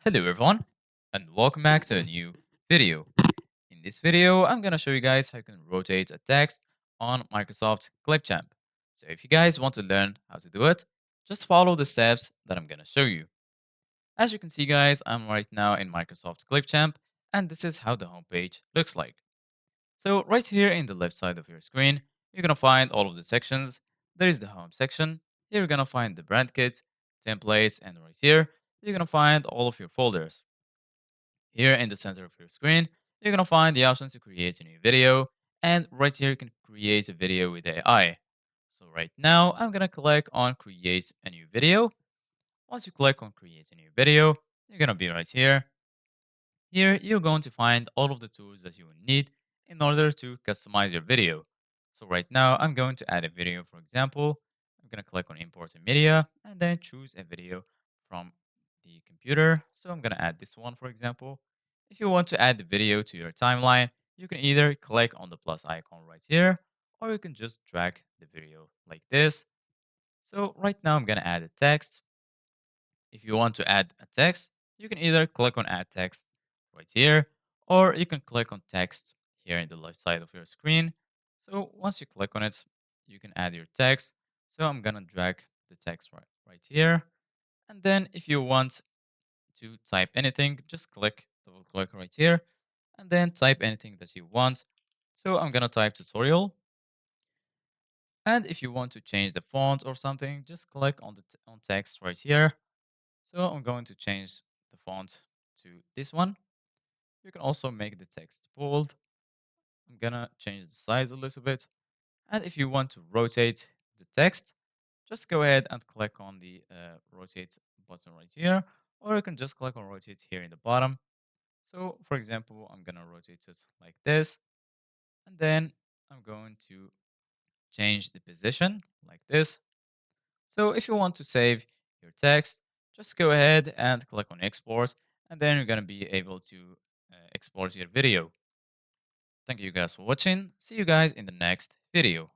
Hello everyone and welcome back to a new video. In this video, I'm gonna show you guys how you can rotate a text on Microsoft Clipchamp. So if you guys want to learn how to do it, just follow the steps that I'm gonna show you. As you can see guys, I'm right now in Microsoft Clipchamp and this is how the homepage looks like. So right here in the left side of your screen, you're gonna find all of the sections. There is the home section. Here you're gonna find the brand kit, templates, and right here, you're gonna find all of your folders. Here in the center of your screen, you're going to find the options to create a new video. And right here, you can create a video with AI. So right now, I'm going to click on create a new video. Once you click on create a new video, you're going to be right here. Here, you're going to find all of the tools that you will need in order to customize your video. So right now, I'm going to add a video, for example. I'm going to click on import a media and then choose a video from the computer. So I'm going to add this one, for example. If you want to add the video to your timeline, you can either click on the plus icon right here, or you can just drag the video like this. So right now, I'm going to add a text. If you want to add a text, you can either click on add text right here, or you can click on text here in the left side of your screen. So once you click on it, you can add your text. So I'm gonna drag the text right here. And then if you want to type anything, just double click right here, and then type anything that you want. So I'm gonna type tutorial. And if you want to change the font or something, just click on on text right here. So I'm going to change the font to this one. You can also make the text bold. I'm gonna change the size a little bit. And if you want to rotate the text, just go ahead and click on the rotate button right here, or you can just click on rotate here in the bottom. So for example, I'm gonna rotate it like this, and then I'm going to change the position like this. So if you want to save your text, just go ahead and click on export, and then you're going to be able to export your video. Thank you guys for watching. See you guys in the next video.